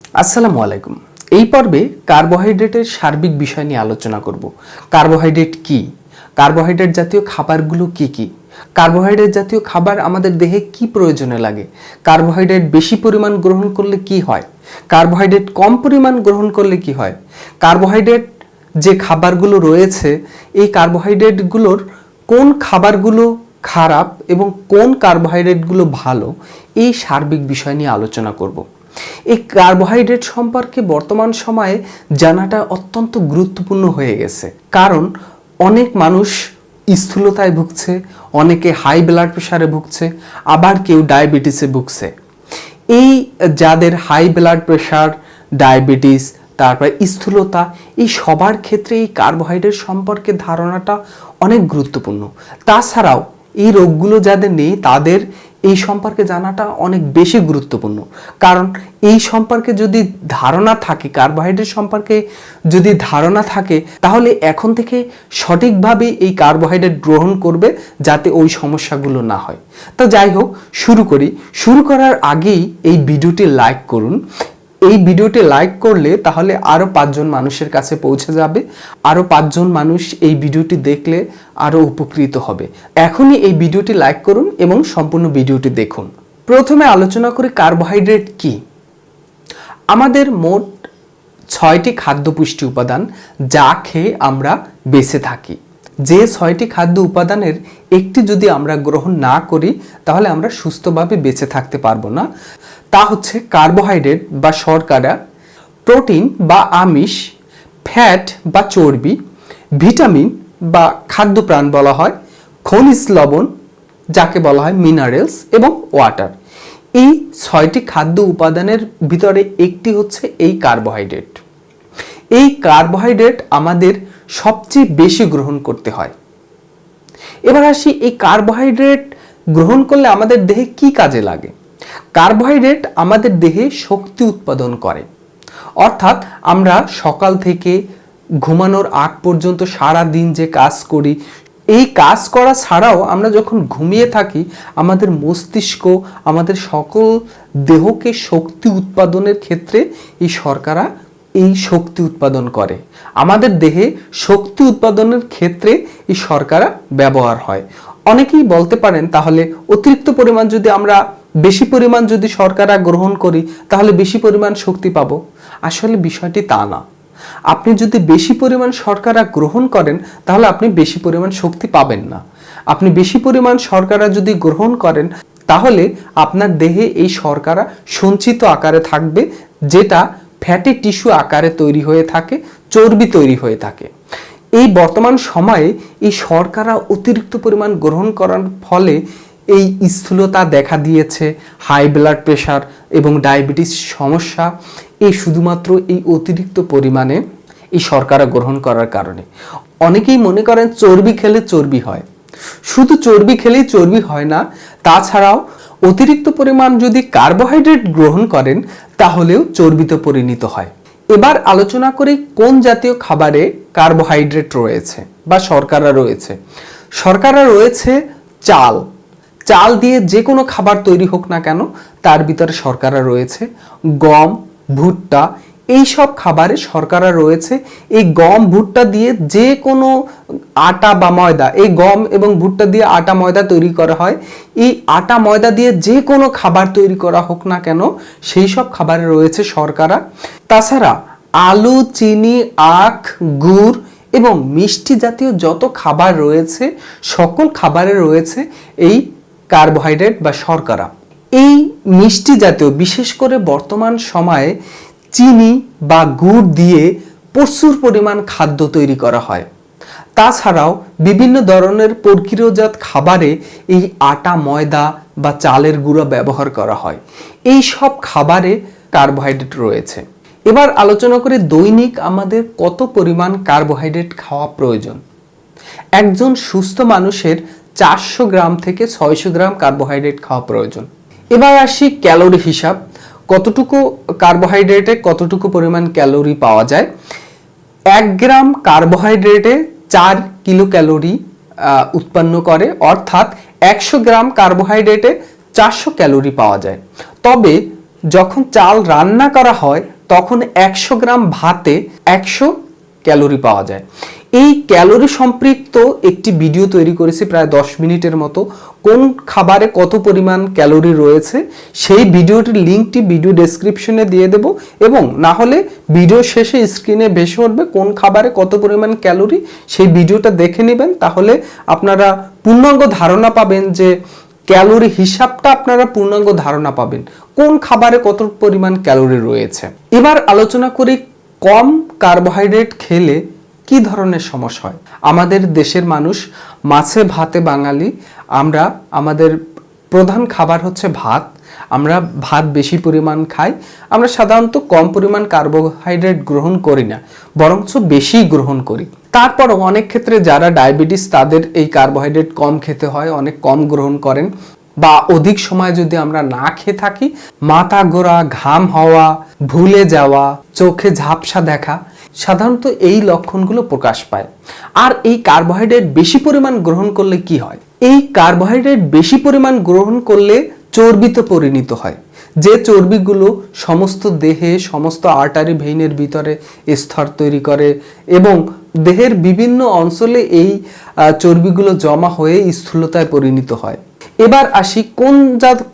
আসসালামু আলাইকুম। এই পর্বে কার্বোহাইড্রেটের সার্বিক বিষয় নিয়ে আলোচনা করব। কার্বোহাইড্রেট কি? কার্বোহাইড্রেট জাতীয় খাবারগুলো কি কি? কার্বোহাইড্রেট জাতীয় খাবার আমাদের দেহে কি প্রয়োজনে লাগে? কার্বোহাইড্রেট বেশি পরিমাণ গ্রহণ করলে কি হয়? কার্বোহাইড্রেট কম পরিমাণ গ্রহণ করলে কি হয়? কার্বোহাইড্রেট যে খাবারগুলো রয়েছে, এই কার্বোহাইড্রেটগুলোর কোন খাবারগুলো খারাপ এবং কোন কার্বোহাইড্রেটগুলো ভালো, এই সার্বিক বিষয় নিয়ে আলোচনা করব। এই কার্বোহাইড্রেট সম্পর্কে বর্তমান সময়ে জানাটা অত্যন্ত গুরুত্বপূর্ণ হয়ে গেছে, কারণ অনেক মানুষ স্থূলতায় ভুগছে, অনেকে হাই ব্লাড প্রেশারে ভুগছে, আবার কেউ ডায়াবেটিসে ভুগছে। এই যাদের হাই ব্লাড প্রেশার, ডায়াবেটিস, তারপরে স্থূলতা, এই সবার ক্ষেত্রে এই কার্বোহাইড্রেট সম্পর্কে ধারণাটা অনেক গুরুত্বপূর্ণ। তাছাড়াও এই রোগগুলো যাদের নেই তাদের এই সম্পর্কে জানাটা অনেক বেশি গুরুত্বপূর্ণ, কারণ এই সম্পর্কে যদি ধারণা থাকে, কার্বোহাইড্রেট সম্পর্কে যদি ধারণা থাকে, তাহলে এখন থেকে সঠিকভাবে এই কার্বোহাইড্রেট গ্রহণ করবে যাতে ওই সমস্যাগুলো না হয়। তো যাই হোক, শুরু করার আগেই এই ভিডিওটি লাইক করুন। এই ভিডিওটি লাইক করলে তাহলে আরও 5 জন মানুষের কাছে পৌঁছে যাবে, আরও 5 জন মানুষ এই ভিডিওটি দেখলে আরও উপকৃত হবে। এখনই এই ভিডিওটি লাইক করুন এবং সম্পূর্ণ ভিডিওটি দেখুন। প্রথমে আলোচনা করি কার্বোহাইড্রেট কি। আমাদের মোট 6টি খাদ্য পুষ্টি উপাদান যা খেয়ে আমরা বেঁচে থাকি। যে 6টি খাদ্য উপাদানের একটি যদি আমরা গ্রহণ না করি তাহলে আমরা সুস্থভাবে বেঁচে থাকতে পারবো না। তা হচ্ছে কার্বোহাইড্রেট বা শর্করা, প্রোটিন বা আমিষ, ফ্যাট বা চর্বি, ভিটামিন বা খাদ্যপ্রাণ বলা হয়, খনিজ লবণ যাকে বলা হয় মিনারেলস, এবং ওয়াটার। এই 6টি খাদ্য উপাদানের ভিতরে একটি হচ্ছে এই কার্বোহাইড্রেট। এই কার্বোহাইড্রেট আমাদের সবচেয়ে বেশি গ্রহণ করতে হয়। এবার আসি, এই কার্বোহাইড্রেট গ্রহণ করলে আমাদের দেহে কি কাজে লাগে। কার্বোহাইড্রেট আমাদের দেহে শক্তি উৎপাদন করে, অর্থাৎ আমরা সকাল থেকে ঘুমানোর আগ পর্যন্ত সারা দিন যে কাজ করি, এই কাজ করা ছাড়াও আমরা যখন ঘুমিয়ে থাকি আমাদের মস্তিষ্ক, আমাদের সকল দেহকে শক্তি উৎপাদনের ক্ষেত্রে এই শর্করা এই শক্তি উৎপাদন করে। আমাদের দেহে শক্তি উৎপাদনের ক্ষেত্রে এই শর্করা ব্যবহার হয়। অনেকেই বলতে পারেন, তাহলে অতিরিক্ত পরিমাণ যদি আমরা বেশি পরিমাণ যদি শর্করা গ্রহণ করি তাহলে বেশি পরিমাণ শক্তি পাবো। আসলে বিষয়টি তা না। আপনি যদি বেশি পরিমাণ শর্করা গ্রহণ করেন তাহলে আপনি বেশি পরিমাণ শক্তি পাবেন না। আপনি বেশি পরিমাণ শর্করা যদি গ্রহণ করেন তাহলে আপনার দেহে এই শর্করা সঞ্চিত আকারে থাকবে, যেটা ফ্যাটি টিস্যু আকারে তৈরি হয়ে থাকে, চর্বি তৈরি হয়ে থাকে। এই বর্তমান সময়ে এই শর্করা অতিরিক্ত পরিমাণ গ্রহণ করার ফলে এই স্থূলতা দেখা দিয়েছে, হাই ব্লাড প্রেশার এবং ডায়াবেটিস সমস্যা, এই শুধুমাত্র এই অতিরিক্ত পরিমাণে এই শর্করা গ্রহণ করার কারণে। অনেকেই মনে করেন চর্বি খেলে চর্বি হয়। শুধু চর্বি খেলেই চর্বি হয় না, তাছাড়াও অতিরিক্ত পরিমাণ যদি কার্বোহাইড্রেট গ্রহণ করেন তাহলেও চর্বিতে পরিণত হয়। এবার আলোচনা করি কোন জাতীয় খাবারে কার্বোহাইড্রেট রয়েছে বা শর্করা রয়েছে। শর্করা রয়েছে চাল। চাল দিয়ে যে কোনো খাবার তৈরি হোক না কেন তার ভিতরে শর্করা রয়েছে। গম, ভুট্টা, এই সব খাবারে শর্করা রয়েছে। এই গম, ভুট্টা দিয়ে যে কোনো আটা বা ময়দা, এই গম এবং ভুট্টা দিয়ে আটা ময়দা তৈরি করা হয়। এই আটা ময়দা দিয়ে যে কোনো খাবার তৈরি করা হোক না কেন সেই সব খাবারে রয়েছে শর্করা। তাছাড়া আলু, চিনি, আখ, গুড় এবং মিষ্টি জাতীয় যত খাবার রয়েছে সকল খাবারে রয়েছে এই কার্বোহাইড্রেট বা শর্করা। এই মিষ্টি জাতীয়, বিশেষ করে বর্তমান সময়ে চিনি বা গুড় দিয়ে প্রচুর পরিমাণ খাদ্য তৈরি করা হয়। তাছাড়াও বিভিন্ন ধরনের প্রক্রিয়াজাত খাবারে এই আটা, ময়দা বা চালের গুঁড়া ব্যবহার করা হয়। এই সব খাবারে কার্বোহাইড্রেট রয়েছে। এবার আলোচনা করে দৈনিক আমাদের কত পরিমাণ কার্বোহাইড্রেট খাওয়া প্রয়োজন। একজন সুস্থ মানুষের 400 গ্রাম থেকে 600 গ্রাম কার্বোহাইড্রেট খাওয়া প্রয়োজন। এবার আসি ক্যালোরি হিসাব, কতটুকু কার্বোহাইড্রেটে কতটুকু পরিমাণ ক্যালোরি পাওয়া যায়। 1 গ্রাম কার্বোহাইড্রেটে 4 কিলো ক্যালোরি উৎপন্ন করে, অর্থাৎ 100 গ্রাম কার্বোহাইড্রেটে 400 ক্যালোরি পাওয়া যায়। তবে যখন চাল রান্না করা হয় তখন 100 গ্রাম ভাতে 100 ক্যালোরি পাওয়া যায়। এই ক্যালোরি সম্পৃক্ত একটি ভিডিও তৈরি করেছি প্রায় 10 মিনিটের মতো, কোন খাবারে কত পরিমাণ ক্যালোরি রয়েছে সেই ভিডিওটির লিঙ্কটি ভিডিও ডেসক্রিপশনে দিয়ে দেব, এবং না হলে ভিডিও শেষে স্ক্রিনে ভেসে উঠবে কোন খাবারে কত পরিমাণ ক্যালোরি, সেই ভিডিওটা দেখে নেবেন। তাহলে আপনারা পূর্ণাঙ্গ ধারণা পাবেন, যে ক্যালোরি হিসাবটা আপনারা পূর্ণাঙ্গ ধারণা পাবেন কোন খাবারে কত পরিমাণ ক্যালোরি রয়েছে। এবার আলোচনা করি কম কার্বোহাইড্রেট খেলে কি ধরনের সমস্যা হয়। আমাদের দেশের মানুষ মাছে ভাতে বাঙালি, আমরা আমাদের প্রধান খাবার হচ্ছে ভাত। আমরা ভাত বেশি পরিমাণ খাই। আমরা সাধারণত কম পরিমাণ কার্বোহাইড্রেট গ্রহণ করি না, বরঞ্চ বেশি গ্রহণ করি। তারপরও অনেক ক্ষেত্রে যারা ডায়াবেটিস তাদের এই কার্বোহাইড্রেট কম খেতে হয়, অনেক কম গ্রহণ করেন, বা অধিক সময় যদি আমরা না খেয়ে থাকি, মাথা ঘোরা, ঘাম হওয়া, ভুলে যাওয়া, চোখে ঝাপসা দেখা, সাধারণত এই লক্ষণগুলো প্রকাশ পায়। আর এই কার্বোহাইড্রেট বেশি পরিমাণ গ্রহণ করলে কি হয়? এই কার্বোহাইড্রেট বেশি পরিমাণ গ্রহণ করলে চর্বিতে পরিণত হয়, যে চর্বিগুলো সমস্ত দেহে, সমস্ত আর্টারি ভেইনের ভিতরে স্তর তৈরি করে এবং দেহের বিভিন্ন অঞ্চলে এই চর্বিগুলো জমা হয়ে স্থূলতায় পরিণত হয়। এবার আসি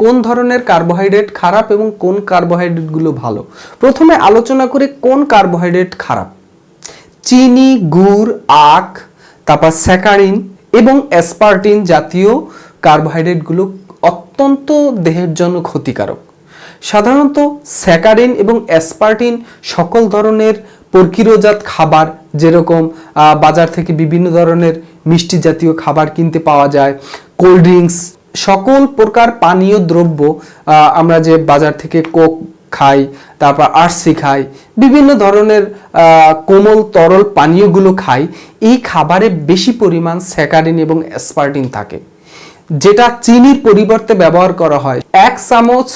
কোন ধরনের কার্বোহাইড্রেট খারাপ এবং কোন কার্বোহাইড্রেটগুলো ভালো। প্রথমে আলোচনা করে কোন কার্বোহাইড্রেট খারাপ। চিনি, গুড়, আখ, তারপর স্যাকারিন এবং অ্যাসপার্টিন জাতীয় কার্বোহাইড্রেটগুলো অত্যন্ত দেহের জন্য ক্ষতিকারক। সাধারণত স্যাকারিন এবং অ্যাসপার্টিন সকল ধরনের প্রক্রিয়াজাত খাবার, যেরকম বাজার থেকে বিভিন্ন ধরনের মিষ্টি জাতীয় খাবার কিনতে পাওয়া যায়, কোল্ড ড্রিঙ্কস, সকল প্রকার পানীয় দ্রব্য, আমরা যে বাজার থেকে কোক খাই, তারপর আরসি খাই, বিভিন্ন ধরনের কোমল তরল পানীয়গুলো খাই, এই খাবারে বেশি পরিমাণ স্যাকারিন এবং অ্যাসপার্টিন থাকে, যেটা চিনির পরিবর্তে ব্যবহার করা হয়। 1 চামচ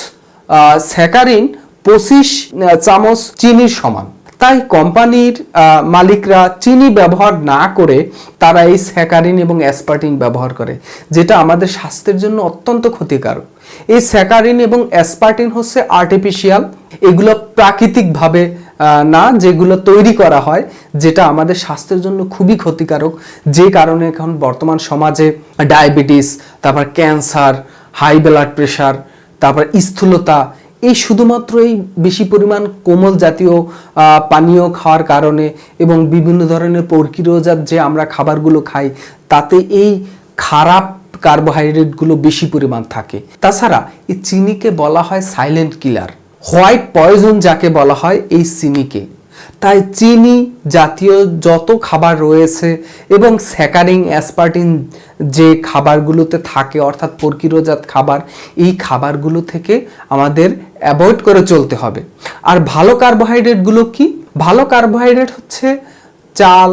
স্যাকারিন 25 চামচ চিনির সমান। তাই কোম্পানির মালিকরা চিনি ব্যবহার না করে তারা এই স্যাকারিন এবং অ্যাসপার্টিন ব্যবহার করে, যেটা আমাদের স্বাস্থ্যের জন্য অত্যন্ত ক্ষতিকারক। এই স্যাকারিন এবং অ্যাসপার্টিন হচ্ছে আর্টিফিশিয়াল, এগুলো প্রাকৃতিকভাবে না, যেগুলো তৈরি করা হয়, যেটা আমাদের স্বাস্থ্যের জন্য খুবই ক্ষতিকারক। যে কারণে এখন বর্তমান সমাজে ডায়াবেটিস, তারপর ক্যান্সার, হাই ব্লাড প্রেশার, তারপর স্থূলতা, এই শুধুমাত্র এই বেশি পরিমাণ কোমল জাতীয় পানীয় খাওয়ার কারণে এবং বিভিন্ন ধরনের প্রক্রিয়াজাত যে আমরা খাবারগুলো খাই, তাতে এই খারাপ কার্বোহাইড্রেটগুলো বেশি পরিমাণ থাকে। তাছাড়া এই চিনিকে বলা হয় সাইলেন্ট কিলার, হোয়াইট পয়জন যাকে বলা হয় এই চিনিকে। তাই চিনি জাতীয় যত খাবার রয়েছে এবং স্যাকারিন, অ্যাসপার্টিন যে খাবারগুলোতে থাকে, অর্থাৎ প্রক্রিয়াজাত খাবার, এই খাবারগুলো থেকে আমাদের অ্যাভয়েড করে চলতে হবে। আর ভালো কার্বোহাইড্রেটগুলো কি? ভালো কার্বোহাইড্রেট হচ্ছে চাল,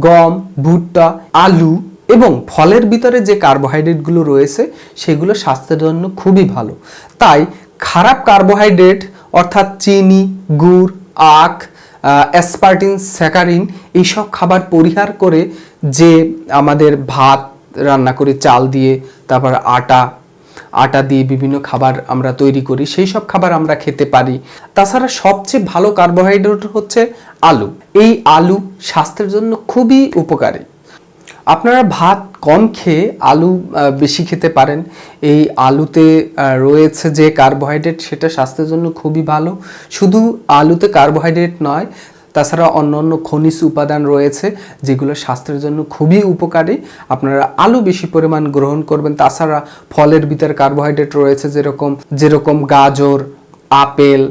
গম, ভুট্টা, আলু এবং ফলের ভিতরে যে কার্বোহাইড্রেটগুলো রয়েছে সেগুলো স্বাস্থ্যের জন্য খুবই ভালো। তাই খারাপ কার্বোহাইড্রেট অর্থাৎ চিনি, গুড়, আখ, অ্যাসপার্টিন, স্যাকারিন এইসব খাবার পরিহার করে যে আমাদের ভাত রান্না করে চাল দিয়ে, তারপর আটা দিয়ে বিভিন্ন খাবার আমরা তৈরি করি, সেই সব খাবার আমরা খেতে পারি। তাছাড়া সবচেয়ে ভালো কার্বোহাইড্রেট হচ্ছে আলু। এই আলু স্বাস্থ্যের জন্য খুবই উপকারী। আপনারা ভাত কম খেয়ে আলু বেশি খেতে পারেন। এই আলুতে রয়েছে যে কার্বোহাইড্রেট, সেটা স্বাস্থ্যের জন্য খুবই ভালো। শুধু আলুতে কার্বোহাইড্রেট নয়, তাছাড়া অন্যান্য খনিজ উপাদান রয়েছে যেগুলো স্বাস্থ্যের জন্য খুবই উপকারী। আপনারা আলু বেশি পরিমাণ গ্রহণ করবেন। তাছাড়া ফলের ভিতরে কার্বোহাইড্রেট রয়েছে, যেরকম গাজর, আপেল,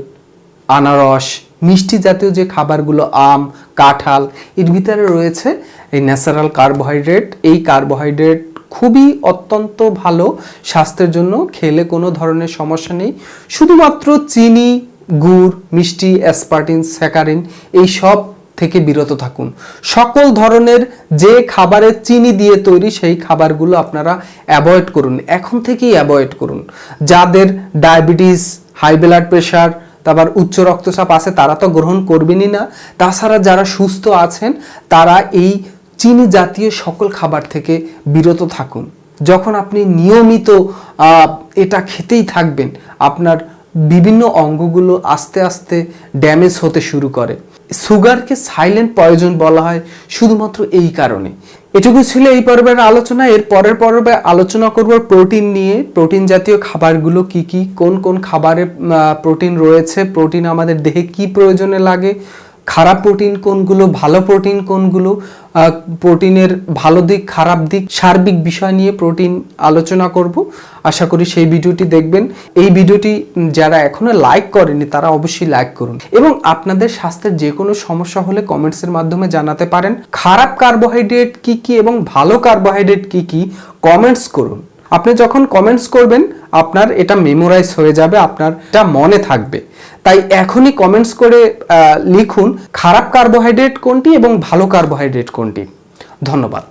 আনারস, মিষ্টি জাতীয় যে খাবারগুলো, আম, কাঁঠাল, এর ভিতরে রয়েছে এই ন্যাচারাল কার্বোহাইড্রেট। এই কার্বোহাইড্রেট খুবই অত্যন্ত ভালো স্বাস্থ্যের জন্য, খেলে কোনো ধরনের সমস্যা নেই। শুধুমাত্র চিনি, গুড়, মিষ্টি, অ্যাসপার্টিন, স্যাকারিন এই সব থেকে বিরত থাকুন। সকল ধরনের যে খাবারে চিনি দিয়ে তৈরি সেই খাবারগুলো আপনারা অ্যাভয়েড করুন, এখন থেকেই অ্যাভয়েড করুন। যাদের ডায়াবেটিস, হাই ব্লাড প্রেশার, তারপর উচ্চ রক্তচাপ আছে তারা তো গ্রহণ করবেনই না। তাছাড়া যারা সুস্থ আছেন তারা এই চিনি জাতীয় সকল খাবার থেকে বিরত থাকুন। যখন আপনি নিয়মিত এটা খেতেই থাকবেন, আপনার বিভিন্ন অঙ্গগুলো আস্তে আস্তে ড্যামেজ হতে শুরু করে। সুগারকে সাইলেন্ট পয়জন বলা হয় শুধুমাত্র এই কারণে। এটুকু ছিল এই পর্বের আলোচনা। এর পরের পর্বে আলোচনা করব প্রোটিন নিয়ে। প্রোটিন জাতীয় খাবারগুলো কি কি, কোন কোন খাবারে প্রোটিন রয়েছে, প্রোটিন আমাদের দেহে কি প্রয়োজনে লাগে, খারাপ প্রোটিন কোনগুলো, ভালো প্রোটিন কোনগুলো, প্রোটিনের ভালো দিক খারাপ দিক সার্বিক বিষয় নিয়ে প্রোটিন আলোচনা করব। আশা করি সেই ভিডিওটি দেখবেন। এই ভিডিওটি যারা এখনো লাইক করেনি তারা অবশ্যই লাইক করুন এবং আপনাদের স্বাস্থ্যের যে কোনো সমস্যা হলে কমেন্টসের মাধ্যমে জানাতে পারেন। খারাপ কার্বোহাইড্রেট কি কি এবং ভালো কার্বোহাইড্রেট কি কি কমেন্টস করুন। আপনি যখন কমেন্টস করবেন আপনার এটা মেমোরাইজ হয়ে যাবে, আপনার এটা মনে থাকবে। তাই এখনই কমেন্টস করে লিখুন খারাপ কার্বোহাইড্রেট কোনটি এবং ভালো কার্বোহাইড্রেট কোনটি। ধন্যবাদ।